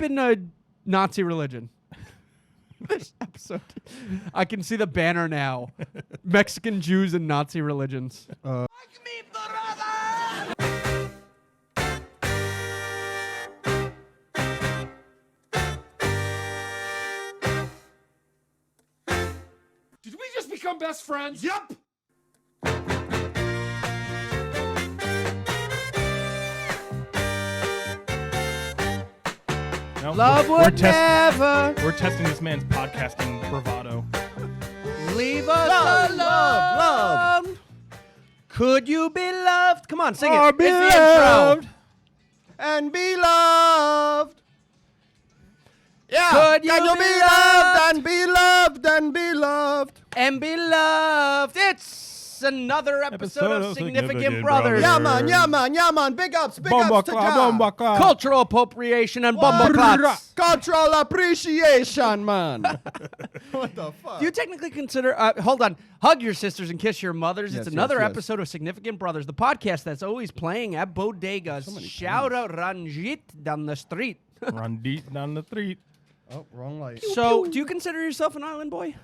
In a Nazi religion. This episode. I can see the banner now. Mexican Jews and Nazi religions. Did we just become best friends? Yep. No, Love we're would never We're testing this man's podcasting bravado. leave us alone. Love. Could you be loved? Come on, sing Or it. be It's the intro. loved and be loved. Yeah. Could you Can you be be loved? loved and be loved and be loved? And be loved. It's another episode of Significant Brothers. Yeah, man. Yeah, man. Yeah, man. Big ups. Big ups to John. Cultural appropriation and bumbleclots. Cultural appreciation, man. What the fuck? Do you technically consider, hold on, hug your sisters and kiss your mothers? Yes, It's another yes. episode of Significant Brothers, the podcast that's always playing at bodegas. many Shout out Ranjit down the street. Run deep down the street. Oh, wrong light. So, do you consider yourself an island boy?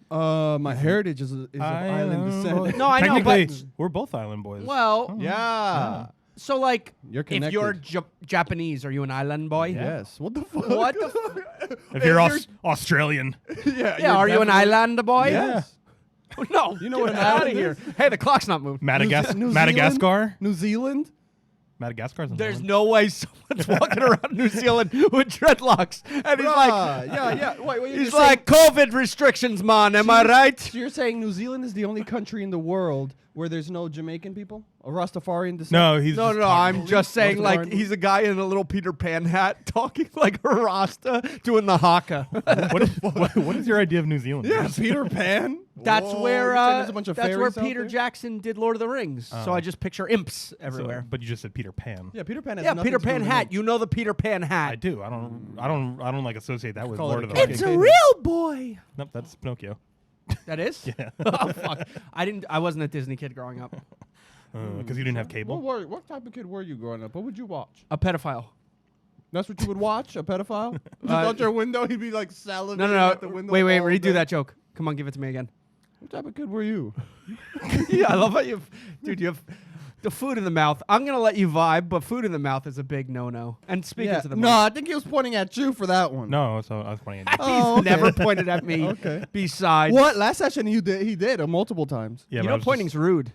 My heritage is of island descent. No, I know, Technically, but, we're both island boys. well, Yeah. so like, You're if you're connected. Japanese, are you an island boy? Yes. What the fuck? What the fuck? if you're Australian, Yeah, are you an island boy? Yes. No, You know get what an out of island here. is? Hey, the clock's not moving. New Madagascar? New Zealand? Madagascar's an There's island. no way someone's walking around New Zealand with dreadlocks. And he's like, yeah. Wait, he's like, COVID restrictions, man. Am I right? So you're saying New Zealand is the only country in the world where there's no Jamaican people? Or Rastafarian descent? No, he's No, just no, talking- I'm just saying, North like, Carolina. he's a guy in a little Peter Pan hat talking like a Rasta doing the haka. What is your idea of New Zealand? Yeah, Peter Pan? That's Whoa, where you're saying there's a bunch of that's where fairies out Peter there? Jackson did Lord of the Rings. So I just picture imps So- everywhere. but you just said Peter Pan. Yeah, Peter Pan has Yeah, nothing Peter to do Pan with hat. it. You know the Peter Pan hat. I do. I don't like associate that with Call Lord it of a the cake. Rings. It's a real boy. Nope, that's Pinocchio. That is? Yeah. Oh fuck! I wasn't a Disney kid growing up. Because you didn't have cable. What type of kid were you growing up? What would you watch? A pedophile. That's what you would watch? A pedophile? Just out your window, he'd be like salivating No. at the window. Wait. all Redo day. that joke. Come on, give it to me again. What type of kid were you? Yeah, I love how you have the food in the mouth. I'm gonna let you vibe, but food in the mouth is a big no-no. And speaking to the No, mic, I think he was pointing at you for that one. No, so I was pointing at you. he's Oh, okay. never pointed at me. Okay. Besides, What? Last session he did multiple times. Yeah, you but I know, was pointing's rude.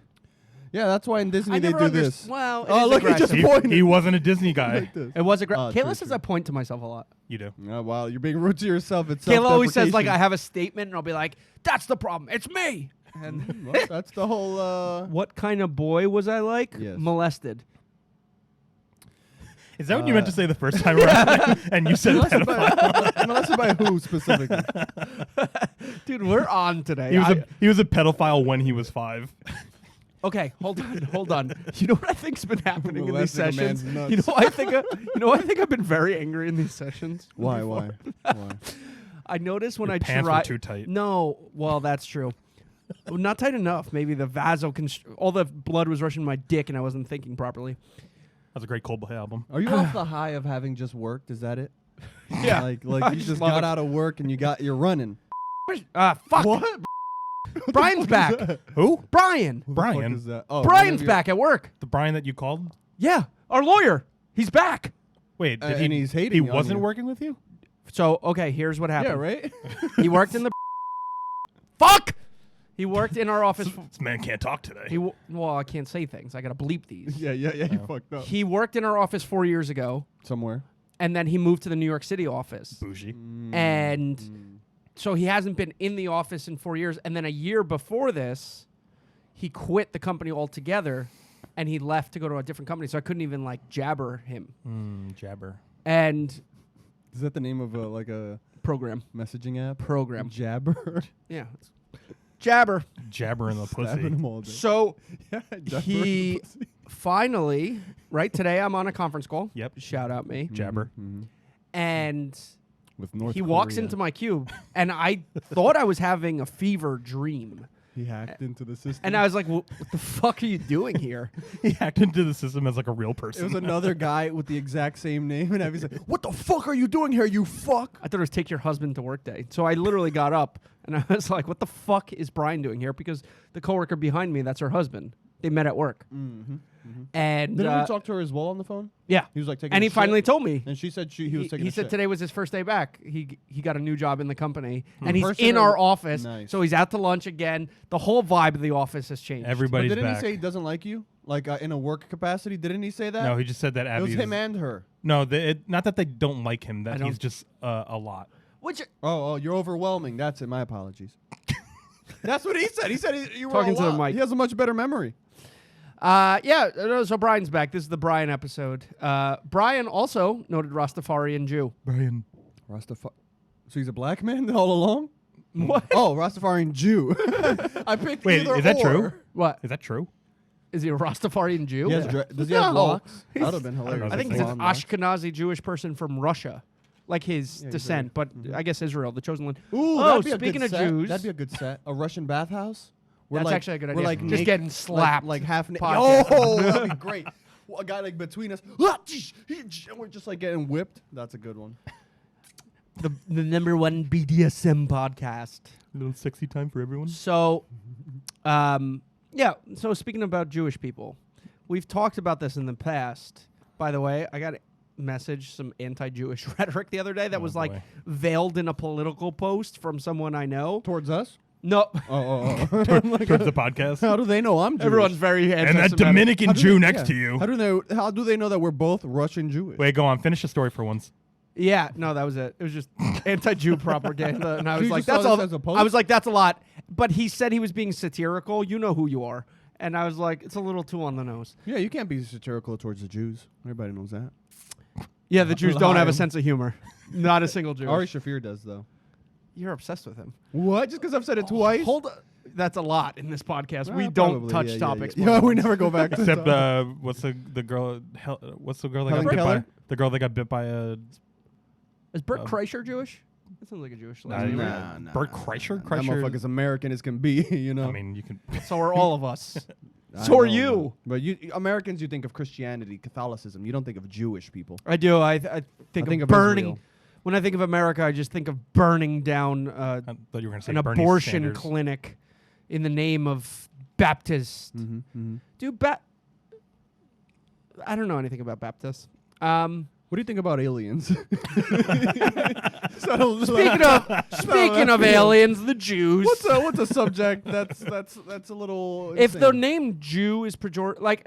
Yeah, that's why in Disney I they never do this. Well, it Oh, is look, he just aggressive. pointed. he wasn't a Disney guy. Like this. It was a True, Kayla says true. I point to myself a lot. You do. Oh, wow, you're being rude to yourself. It's Kayla always says like I self-deprecation. have a statement, and I'll be like, "That's the problem. It's me." And Well, that's the whole. what kind of boy was I like? Yes. Molested. Is that what you meant to say the first time around? And you said pedophile. Molested by who specifically? Dude, we're on today. He was a pedophile when he was 5. Okay, hold on. You know what I think's been happening in these Molesting a sessions? man's nuts. You know, I think I've been very angry in these sessions. Why? I notice when Your I pants were try too tight. No, well, that's true. Well, not tight enough. Maybe the all the blood was rushing to my dick, and I wasn't thinking properly. That's a great Coldplay album. Are you off the high of having just worked? Is that it? Yeah, Like I you just love got it. out of work and you're running. Fuck. What? Brian's back. Who? Brian. Who the fuck Brian. is that? Oh, Brian's one of back at work. The Brian that you called? Yeah, our lawyer. He's back. Wait, did and he's hating he on wasn't you. working with you? So, okay, here's what your- happened. Yeah, right. He worked in the Fuck! He worked in our office. This man can't talk today. Well, I can't say things. I got to bleep these. yeah. You fucked up. He worked in our office 4 years ago, Somewhere. and then he moved to the New York City office. Bougie. And so he hasn't been in the office in 4 years. And then a year before this, he quit the company altogether, and he left to go to a different company. So I couldn't even like jabber him. Jabber. And Is that the name of a program. messaging app? Program. Jabber. Yeah. Jabber. Jabber in the Stabbing pussy. him all day. So Yeah, jabber in he the pussy. finally, right today, I'm on a conference call. Yep. Shout out me. Jabber. And With North he walks Korea. into my cube, and I thought I was having a fever dream He hacked into the system. And I was like, what the fuck are you doing here? He hacked into the system as like a real it person. was another guy with the exact same name, and Abby's like, "What the fuck are you doing here, you fuck?" I thought it was take your husband to work day. So I literally got up and I was like, what the fuck is Brian doing here? Because the coworker behind me, that's her husband. They met at work. Mm-hmm. And Didn't we talk to her as well on the phone? yeah. He was like taking. And a he shit, finally told me. and she said he was taking. He a said shit. today was his first day back. He got a new job in the company, and he's Person in or- our office. Nice. So he's out to lunch again. The whole vibe of the office has changed. But Everybody's didn't back. he say he doesn't like you, like in a work capacity? Didn't he say that? No, he just said that it Abby. was is- him and her. no, not that they don't like him. I That don't- he's just a lot. Which Oh, you're overwhelming. That's it. My apologies. That's what he said. He said you were Talking a to the lot. mic. He has a much better memory. so Brian's back. This is the Brian episode. Brian also noted Rastafarian Jew. Brian. Rastafari. So he's a black man all along? What? Oh, Rastafarian Jew. I picked Wait, either is that or. true? What? Is that true? Is he a Rastafarian Jew? He has does he have No. locks? That would have been hilarious. I think he's an Ashkenazi Jewish person from Russia, like his Yeah, he's descent. But I guess Israel, the chosen land. Ooh, Oh, that'd be a speaking good of set. Jews, That'd be a good set. A Russian bathhouse. We're that's like, actually a good we're idea. like Just naked- getting slapped. like half naked. podcast. Oh, that'd be great. Well, a guy like between us, and we're just like getting whipped. That's a good one. the #1 BDSM podcast. A little sexy time for everyone. So, yeah. So speaking about Jewish people, we've talked about this in the past. By the way, I got a message, some anti-Jewish rhetoric the other day that Oh, was like boy. veiled in a political post from someone I know. Towards us? No, Oh. Towards the podcast. How do they know I'm Jewish? everyone's very And that anti-Semitic. Dominican How do Jew they- next yeah. to you. How do they know that we're both Russian Jewish? Wait, go on. Finish the story for once. Yeah, no, that was it. It was just anti-Jew propaganda, and I So was you like, just saw "That's this all." as a post? I was like, "That's a lot." But he said he was being satirical. You know who you are, and I was like, "It's a little too on the nose." Yeah, you can't be satirical towards the Jews. Everybody knows that. Yeah, the Jews don't have a Lying. sense of humor. Not a single Jew. Ari Shafir does, though. You're obsessed with him. What? Just because I've said it twice? Hold. That's a lot in this podcast. we Well, don't probably, touch yeah, topics. Yeah, more yeah. than we once. never go back to Except the what's the girl? What's the girl that Helen got bit Keller? by? The girl that got bit by a. Is Bert Kreischer Jewish? That sounds like a Jewish last name. right? Nah. Bert Kreischer? That motherfucker's American as can be, you know. I mean, you can. So are all of us. I So are know, you. But you Americans, you think of Christianity, Catholicism. You don't think of Jewish people. I do. I think think of of burning. Israel. When I think of America, I just think of burning down I thought you were going to say an Bernie abortion Sanders. clinic in the name of Baptist. Dude, I don't know anything about Baptists. What do you think about aliens? Speaking of aliens, the Jews. What's a subject that's a little If the insane? name Jew is pejorative, like,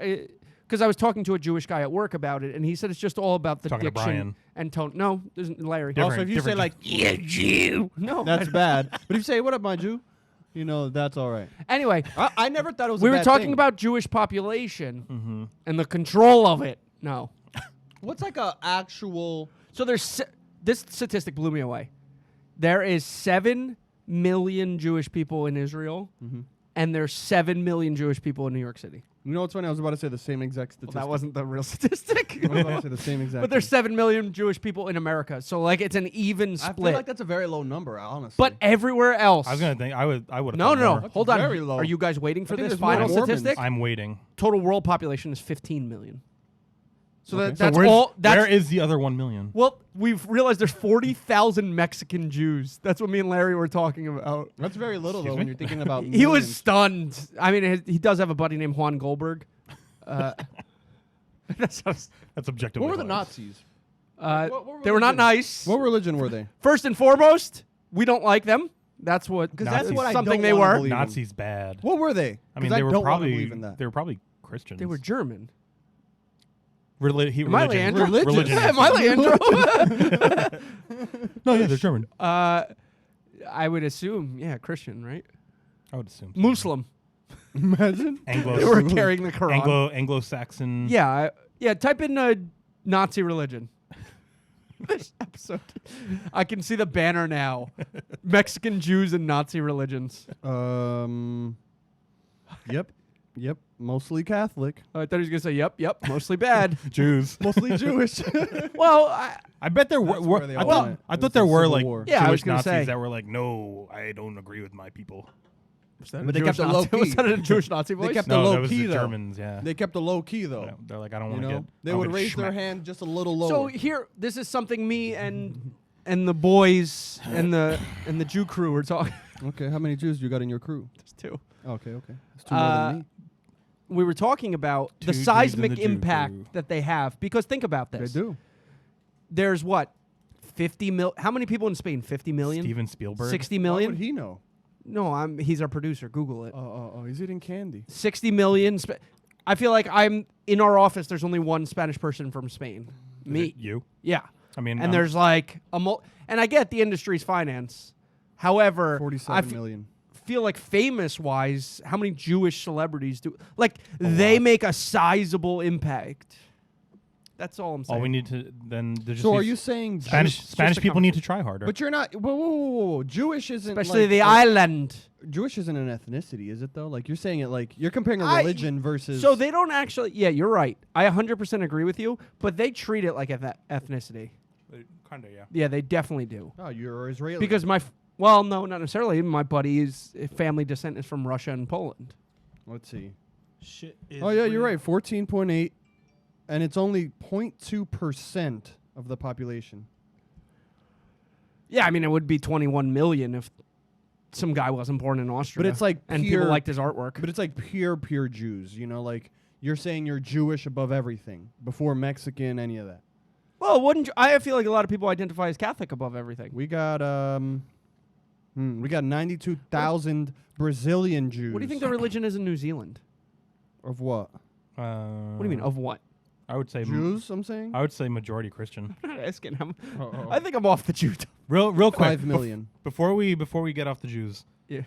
because I was talking to a Jewish guy at work about it, and he said it's just all about the Talking to diction Brian. and tone. No, there's Larry. Different- Also, if you say different like Yeah, Jew. No, that's bad, but if you say what up, my Jew, you know that's all right. Anyway, I never thought it was. we a were bad talking thing. about Jewish population and the control of it. No. what's like a actual. So this statistic blew me away. There is 7 million Jewish people in Israel, and there's 7 million Jewish people in New York City. You know what's funny? I was about to say the same exact Well, statistic. that wasn't the real statistic. I was about to say the same exact. But there's thing. 7 million Jewish people in America. So, like, it's an even I split. feel like that's a very low number, honestly. But everywhere else. I was going to think. I would. No. That's Hold on. very low. Are you guys waiting for I think this there's more final Mormons. statistic? I'm waiting. Total world population is 15 million. So Okay. that's where's- all. That's where is the other 1 million? well, we've realized there's 40,000 Mexican Jews. That's what me and Larry were talking about. That's very little Excuse though me? when you're thinking about. He was millions. stunned. I mean, he does have a buddy named Juan Goldberg. That's That's objective. What were the Nazis? What they were not religion? nice. What religion were they? First and foremost, we don't like them. That's what Because Nazis. that's what I something don't they wanna were. believe in. Nazis bad. What were they? I mean, 'Cause they were don't wanna probably believe in that. they were probably Christians. They were German. Am I religion. Leandro? Religion. Am I Leandro? No, yeah, they're German. I would assume, yeah, Christian, right? I would assume. so. Muslim. Imagine. Anglo. They were carrying the Quran. Anglo-Saxon. Yeah, type in Nazi religion. This episode. I can see the banner now. Mexican Jews and Nazi religions. Yep. Mostly Catholic. I thought he was going to say, yep, mostly bad. Jews. Mostly Jewish. Well, I bet there were. That's where they I all thought, went. I It was thought there the were Civil like War. Yeah, I was Jewish gonna Nazis say. that were like, no, I don't agree with my people. But they kept it low key. Was that a Jewish Nazi voice? They kept No, the that low was key the though. Germans. Yeah. They kept the low key though. They're like, I don't You want to know, get. they I'll would get raise their schmacked. hand just a little lower. So here, this is something me and the boys and the Jew crew were talking. Okay, how many Jews you got in your crew? Just two. Okay. That's two more than me. We were talking about Two the Jews in seismic the Jew impact crew. that they have. Because think about They this. do. There's what? 50 mil. How many people in Spain? 50 million? Steven Spielberg. 60 Why million? would he know? No, he's our producer. Google it. Oh, he's eating candy. 60 million. I feel like I'm in our office. There's only one Spanish person from Spain. Is Me. it you? Yeah. I mean, And there's like and I get the industry's finance. However, 47 million. feel like famous wise, how many Jewish celebrities do they make a sizable impact? That's all I'm saying. all we need to then. There's So just are these you saying Spanish a people need to try harder? But you're not. Whoa. Jewish isn't. especially like the island. Jewish isn't an ethnicity, is it though? Like you're saying it like you're comparing a I- religion versus. So they don't actually. Yeah, you're right. I 100% agree with you. But they treat it like ethnicity. Kind of, yeah. Yeah, they definitely do. Oh, you're Israeli. Because well, no, not necessarily. My buddy's family descent is from Russia and Poland. Let's see. Shit. Oh yeah, you're right. 14.8, and it's only 0.2% of the population. Yeah, I mean, it would be 21 million if some guy wasn't born in Austria. But it's like and pure, people liked his artwork. But it's like pure Jews. You know, like you're saying you're Jewish above everything, before Mexican, any of that. Well, I feel like a lot of people identify as Catholic above everything. We got 92,000 Brazilian Jews. What do you think the religion is in New Zealand? Of what? What do you mean of what? I would say Jews? I'm saying. I would say majority Christian. I'm not asking him. Oh. I think I'm off the Jew. Real quick. 5 million. Before we get off the Jews, Yeah.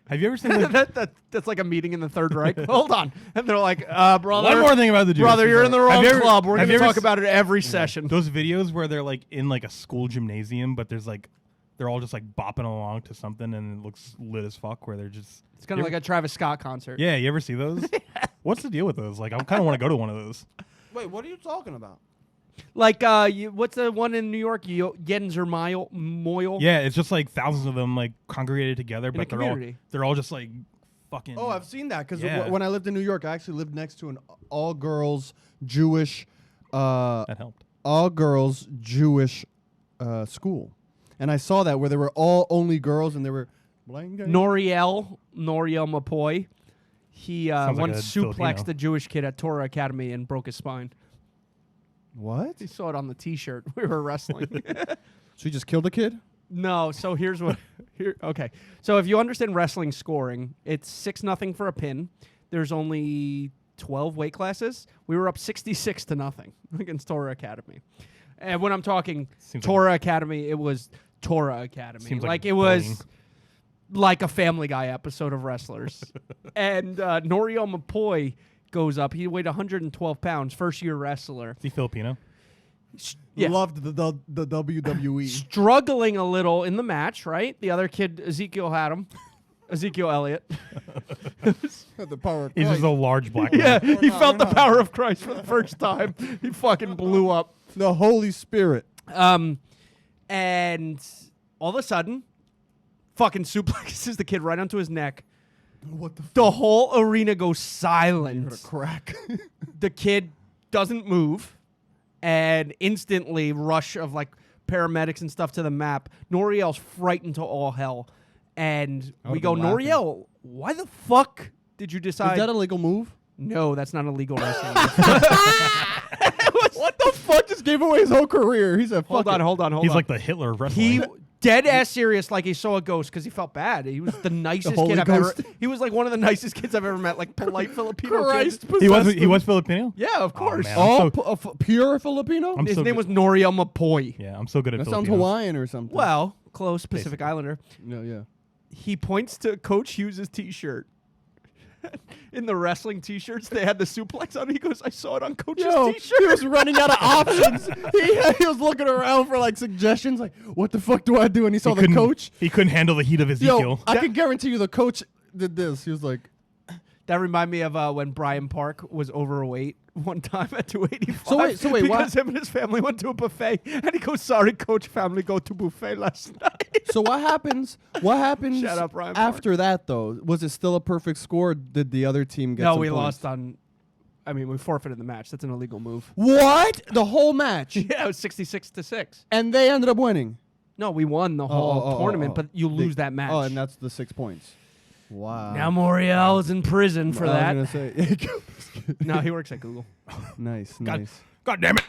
have you ever seen the that's like a meeting in the Third Reich. Hold on, and they're like, brother. one more thing about the Jews? Brother, you're in the Have wrong you ever- club. We're have going to you ever talk about it every session. Those videos where they're like in like a school gymnasium, but there's like they're all just like bopping along to something, and it looks lit as fuck. Where they're just It's kind of like a Travis Scott concert. yeah. You ever see those? What's the deal with those? Like, I kind of want to go to one of those. Wait, what are you talking about? Like, what's the one in New York? Yenzer Moyle? Yeah, it's just like thousands of them like congregated together, a but community. they're all just like fucking. Oh, I've seen that because Yeah. when I lived in New York, I actually lived next to an all-girls Jewish, that helped. all-girls Jewish school, and I saw that where they were all only girls and they were blind guys. Noriel Mapoy. He Sounds like once a suplexed Filipino. a Jewish kid at Torah Academy and broke his spine. What? He saw it on the T-shirt. We were wrestling. So you just killed a kid? No, so here's what. Okay, so if you understand wrestling scoring, it's 6-0 for a pin. There's only 12 weight classes. We were up 66-0 against Torah Academy. And when I'm talking Seems Torah Academy, it was Torah Academy. Seems like it was bullying. like a Family Guy episode of wrestlers. And Noriel Mapoy goes up. He weighed 112 pounds, first-year wrestler. Is he Filipino? Yeah. Loved the WWE. Struggling a little in the match, right? The other kid, Ezekiel had him. Ezekiel Elliott. The power. Of He's just Christ. a large black Yeah, man. he felt the power of Christ for the first time. He fucking blew up. The Holy Spirit. And all of a sudden, fucking suplexes the kid right onto his neck. What the? The whole arena goes silent. Crack. The kid doesn't move, and instantly rush of like paramedics and stuff to the map. Noriel's frightened to all hell, and we would've go, been laughing. Noriel, why the fuck did you decide? Is that a legal move? No, that's not illegal wrestling. What the fuck? Just gave away his whole career. He's a hold on. He's like the Hitler of wrestling. He dead ass serious, like he saw a ghost because he felt bad. He was the nicest Holy kid I've ever. ghost? He was like one of the nicest kids I've ever met. Like polite Filipino kid. he was Filipino. Yeah, of course. man. All So- pure Filipino. I'm His so name good- was Noriel Mapoy. Yeah, I'm so good at That sounds Filipinos. Hawaiian or something. Well, close Pacific Islander. No, yeah. He points to Coach Hughes' T-shirt. In the wrestling T-shirts, they had the suplex on it. He goes, "I saw it on Coach's Yo, T-shirt." he was running out of options. he was looking around for like suggestions, like what the fuck do I do? And he saw the coach. He couldn't handle the heat of Ezekiel. Yo, I can guarantee you, the coach did this. He was like, That reminded me of when Brian Park was overweight one time at 285. So wait, why- because him and his family went to a buffet, and he goes, "Sorry, Coach, family go to buffet last night." So what happens? What happens Shut up, Ryan after that though? Was it still a perfect score? Or did the other team get? No, some we points? lost on. I mean, we forfeited the match. That's an illegal move. What? The whole match, Yeah, it was 66-6. and they ended up winning. No, we won the whole tournament, but you lose that match. Oh, and that's the 6 points. Wow. now Moriel is in prison for that. I was gonna say, No, he works at Google. nice, God- nice. God damn it.